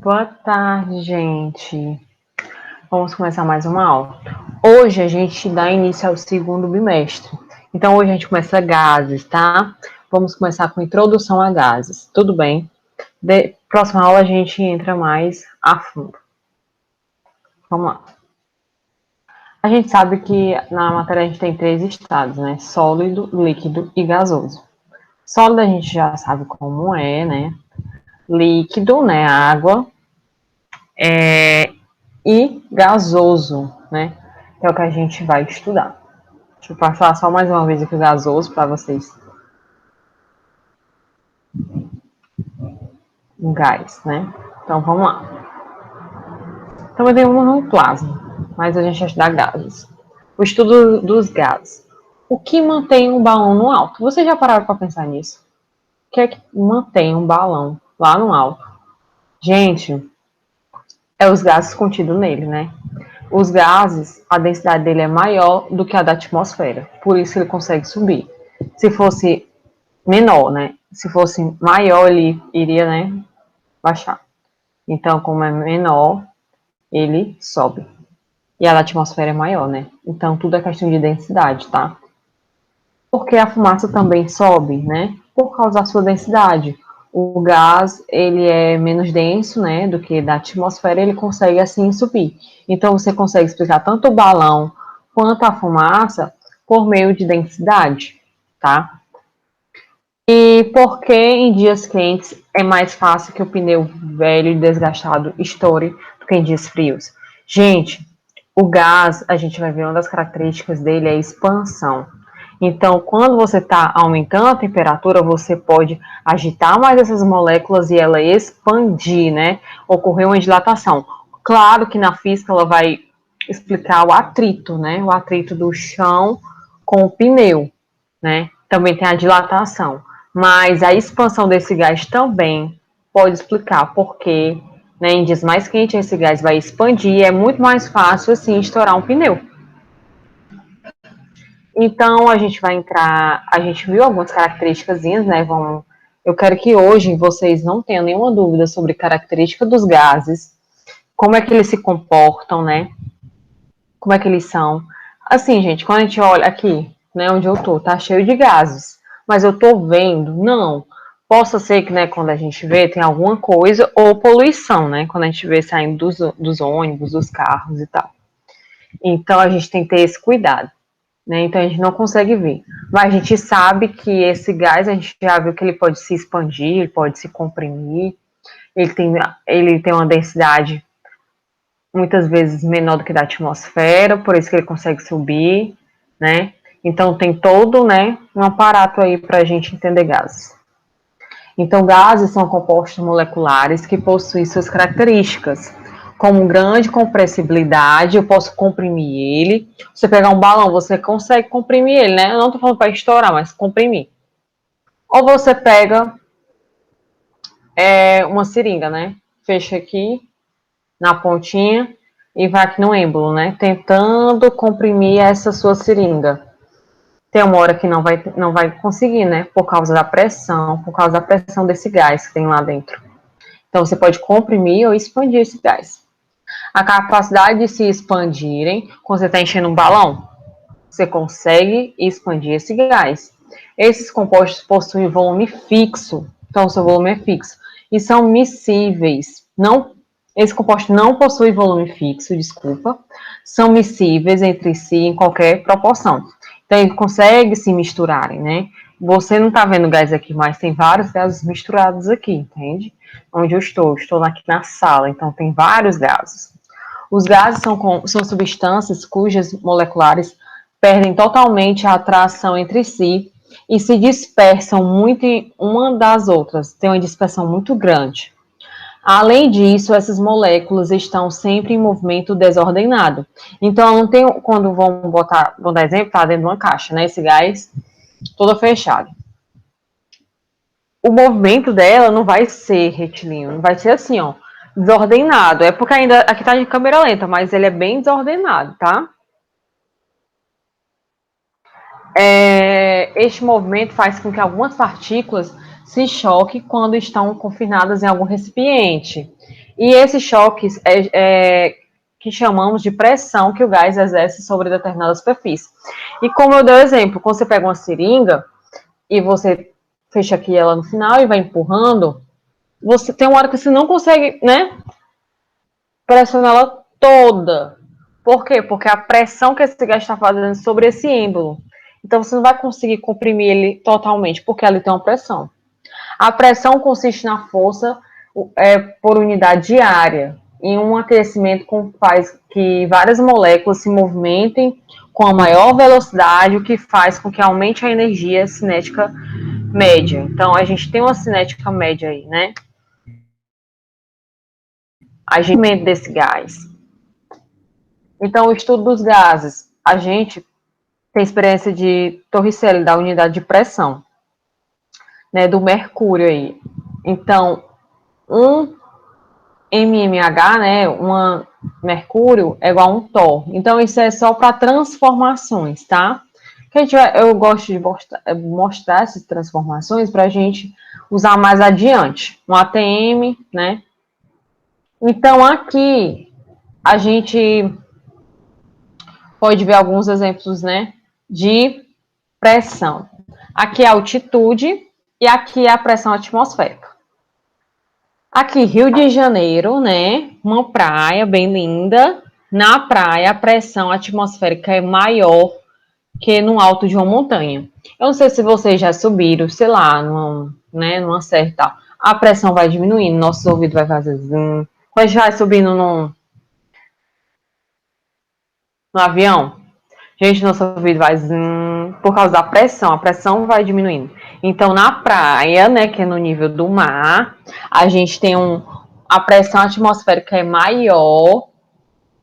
Boa tarde, gente. Vamos começar mais uma aula. Hoje a gente dá início ao segundo bimestre. Então, hoje a gente começa gases, tá? Vamos começar com introdução a gases. Tudo bem? Próxima aula a gente entra mais a fundo. Vamos lá. A gente sabe que na matéria a gente tem 3 estados, né? Sólido, líquido e gasoso. Sólido a gente já sabe como é, né? Líquido, né? Água. E gasoso, né? Que é o que a gente vai estudar. Deixa eu passar só mais uma vez aqui o gasoso para vocês. Um gás, né? Então vamos lá. Também tem um plasma, mas a gente vai estudar gases. O estudo dos gases. O que mantém um balão no alto? Vocês já pararam para pensar nisso? O que é que mantém um balão lá no alto? Gente, é os gases contidos nele, né? Os gases, a densidade dele é maior do que a da atmosfera, por isso ele consegue subir. Se fosse menor, né? Se fosse maior, ele iria, né, baixar. Então, como é menor, ele sobe. E a da atmosfera é maior, né? Então, tudo é questão de densidade, tá? Porque a fumaça também sobe, né? Por causa da sua densidade. O gás, ele é menos denso, né, do que da atmosfera, ele consegue assim subir. Então, você consegue explicar tanto o balão quanto a fumaça por meio de densidade, tá? E por que em dias quentes é mais fácil que o pneu velho e desgastado estoure do que em dias frios? Gente, o gás, a gente vai ver uma das características dele é a expansão. Então, quando você está aumentando a temperatura, você pode agitar mais essas moléculas e ela expandir, né? Ocorrer uma dilatação. Claro que na física ela vai explicar o atrito, né? O atrito do chão com o pneu, né? Também tem a dilatação. Mas a expansão desse gás também pode explicar porque, né, em dias mais quentes esse gás vai expandir e é muito mais fácil assim estourar um pneu. Então a gente vai entrar, a gente viu algumas características, né? Eu quero que hoje vocês não tenham nenhuma dúvida sobre característica dos gases, como é que eles se comportam, né? Como é que eles são. Assim, gente, quando a gente olha aqui, né, onde eu tô, tá cheio de gases, mas eu tô vendo, não. Possa ser que, né, quando a gente vê, tem alguma coisa, ou poluição, né, quando a gente vê saindo dos ônibus, dos carros e tal. Então, a gente tem que ter esse cuidado, né, então a gente não consegue ver. Mas a gente sabe que esse gás, a gente já viu que ele pode se expandir, ele pode se comprimir, ele tem uma densidade muitas vezes menor do que da atmosfera, por isso que ele consegue subir, né? Então tem todo, né, um aparato aí para a gente entender gases. Então gases são compostos moleculares que possuem suas características, como grande compressibilidade, eu posso comprimir ele. Você pegar um balão, você consegue comprimir ele, né? Eu não estou falando para estourar, mas comprimir. Ou você pega uma seringa, né? Fecha aqui na pontinha e vai aqui no êmbolo, né? Tentando comprimir essa sua seringa. Tem uma hora que não vai conseguir, né? Por causa da pressão desse gás que tem lá dentro. Então, você pode comprimir ou expandir esse gás. A capacidade de se expandirem, quando você está enchendo um balão, você consegue expandir esse gás. Esses compostos possuem volume fixo, então o seu volume é fixo, e são miscíveis. Esse composto não possui volume fixo, desculpa, são miscíveis entre si em qualquer proporção. Então, ele consegue se misturarem, né? Você não está vendo gás aqui, mas tem vários gases misturados aqui, entende? Onde eu estou aqui na sala, então tem vários gases. Os gases são substâncias cujas moleculares perdem totalmente a atração entre si e se dispersam muito uma das outras, tem uma dispersão muito grande. Além disso, essas moléculas estão sempre em movimento desordenado. Então, não tem, quando vamos dar exemplo, está dentro de uma caixa, né? Esse gás toda fechada. O movimento dela não vai ser retilíneo, não vai ser assim, ó, desordenado. É porque ainda aqui tá de câmera lenta, mas ele é bem desordenado, tá? Este movimento faz com que algumas partículas se choquem quando estão confinadas em algum recipiente. E esses choques que chamamos de pressão que o gás exerce sobre determinada superfície. E como eu dei o exemplo, quando você pega uma seringa e você fecha aqui ela no final e vai empurrando, você tem uma hora que você não consegue, né, pressionar ela toda. Por quê? Porque a pressão que esse gás está fazendo sobre esse êmbolo. Então você não vai conseguir comprimir ele totalmente, porque ali tem uma pressão. A pressão consiste na força por unidade de área, em um aquecimento que faz que várias moléculas se movimentem com a maior velocidade, o que faz com que aumente a energia cinética média. Então, a gente tem uma cinética média aí, né? Agimento desse gás. Então, o estudo dos gases, a gente tem experiência de Torricelli, da unidade de pressão, né, do mercúrio aí. Então, um MMH, né, uma mercúrio é igual a um Thor. Então, isso é só para transformações, tá? Eu gosto de mostrar essas transformações para a gente usar mais adiante. Um ATM, né? Então, aqui, a gente pode ver alguns exemplos, né, de pressão. Aqui é a altitude e aqui é a pressão atmosférica. Aqui, Rio de Janeiro, né? Uma praia bem linda. Na praia, a pressão atmosférica é maior que no alto de uma montanha. Eu não sei se vocês já subiram, sei lá, numa certa. A pressão vai diminuindo, nosso ouvido vai fazer zoom. Quando a gente vai subindo no avião, gente, nosso ouvido vai por causa da pressão, a pressão vai diminuindo. Então, na praia, né, que é no nível do mar, a gente tem a pressão atmosférica é maior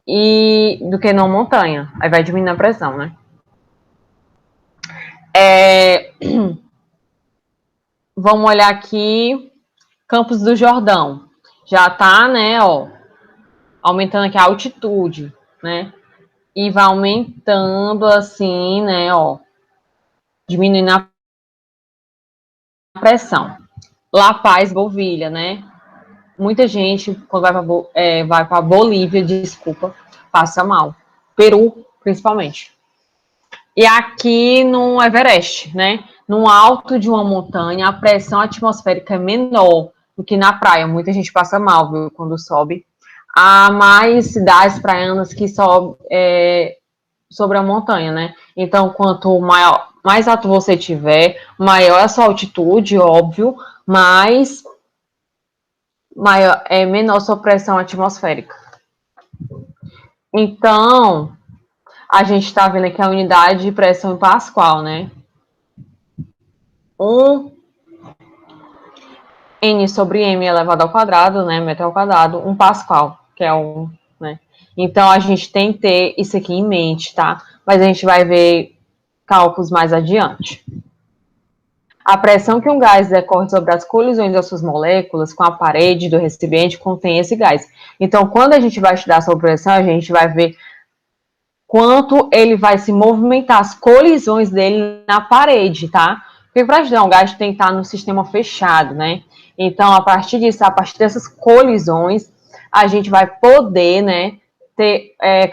do que na montanha. Aí vai diminuindo a pressão, né? Vamos olhar aqui, Campos do Jordão. Já tá, né, ó, aumentando aqui a altitude, né? E vai aumentando assim, né, ó, diminuindo a pressão. La Paz, Bolívia, né? Muita gente, quando vai para Bolívia, desculpa, passa mal. Peru, principalmente. E aqui no Everest, né? No alto de uma montanha, a pressão atmosférica é menor do que na praia. Muita gente passa mal, viu, quando sobe. Há mais cidades praianas que sobem sobre a montanha, né? Então, quanto mais alto você tiver, maior a sua altitude, óbvio, menor a sua pressão atmosférica. Então, a gente está vendo aqui a unidade de pressão em Pascal, né? N sobre M elevado ao quadrado, né? Metro ao quadrado, 1 Pascal, que é né? Então, a gente tem que ter isso aqui em mente, tá? Mas a gente vai ver cálculos mais adiante. A pressão que um gás decorre sobre as colisões das suas moléculas com a parede do recipiente contém esse gás. Então, quando a gente vai estudar sobre pressão, a gente vai ver quanto ele vai se movimentar, as colisões dele na parede, tá? Porque para estudar um gás tem que estar no sistema fechado, né? Então, a partir disso, a partir dessas colisões, a gente vai poder, né,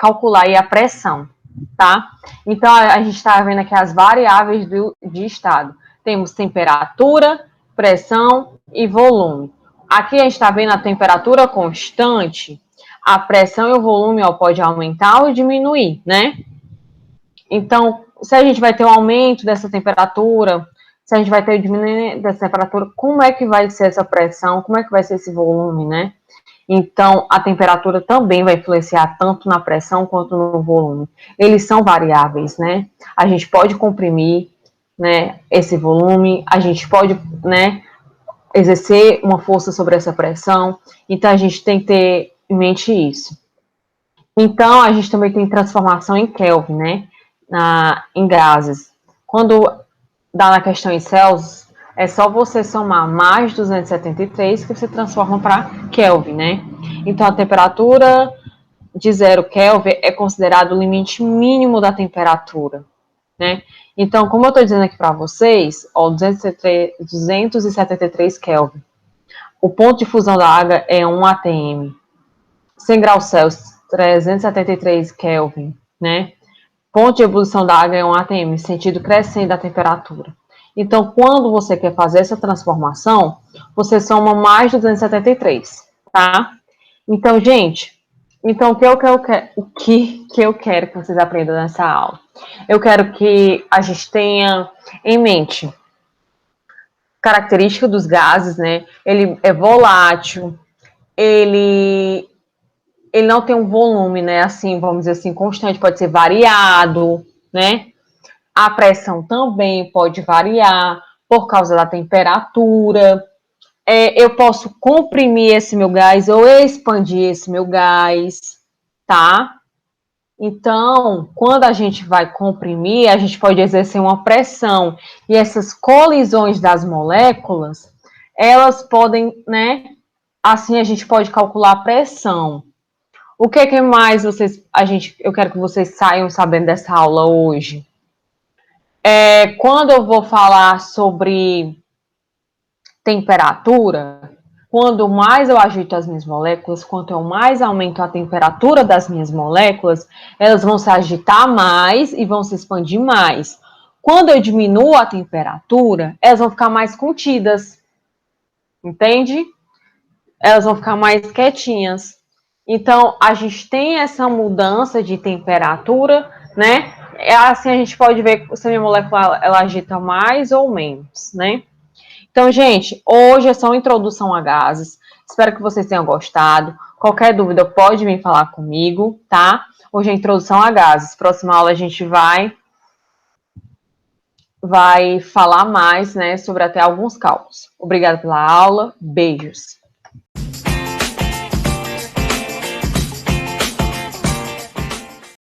calcular aí a pressão, tá? Então, a gente está vendo aqui as variáveis de estado. Temos temperatura, pressão e volume. Aqui a gente está vendo a temperatura constante, a pressão e o volume pode aumentar ou diminuir, né? Então, se a gente vai ter um aumento dessa temperatura, se a gente vai ter um diminuir dessa temperatura, como é que vai ser essa pressão, como é que vai ser esse volume, né? Então, a temperatura também vai influenciar tanto na pressão quanto no volume. Eles são variáveis, né? A gente pode comprimir, né, esse volume, a gente pode, né, exercer uma força sobre essa pressão. Então, a gente tem que ter em mente isso. Então, a gente também tem transformação em Kelvin, né? Em gases. Quando dá na questão em Celsius, é só você somar mais 273 que você transforma para Kelvin, né? Então, a temperatura de 0 Kelvin é considerado o limite mínimo da temperatura, né? Então, como eu estou dizendo aqui para vocês, ó, 273 Kelvin. O ponto de fusão da água é 1 atm. 100 graus Celsius, 373 Kelvin, né? Ponto de ebulição da água é 1 atm, sentido crescente da temperatura. Então, quando você quer fazer essa transformação, você soma mais de 273, tá? Então, gente, então o que eu quero que vocês aprendam nessa aula? Eu quero que a gente tenha em mente característica dos gases, né? Ele é volátil, ele não tem um volume, né? Assim, vamos dizer assim, constante, pode ser variado, né? A pressão também pode variar por causa da temperatura. Eu posso comprimir esse meu gás ou expandir esse meu gás, tá? Então, quando a gente vai comprimir, a gente pode exercer uma pressão. E essas colisões das moléculas, elas podem, né? Assim a gente pode calcular a pressão. O que mais eu quero que vocês saiam sabendo dessa aula hoje? Quando eu vou falar sobre temperatura, quando mais eu agito as minhas moléculas, quanto eu mais aumento a temperatura das minhas moléculas, elas vão se agitar mais e vão se expandir mais. Quando eu diminuo a temperatura, elas vão ficar mais contidas, entende? Elas vão ficar mais quietinhas. Então, a gente tem essa mudança de temperatura, né? Assim a gente pode ver se a minha molécula ela agita mais ou menos, né? Então, gente, hoje é só uma introdução a gases. Espero que vocês tenham gostado. Qualquer dúvida pode vir falar comigo, tá? Hoje é a introdução a gases. Próxima aula a gente vai falar mais, né, sobre até alguns cálculos. Obrigada pela aula. Beijos.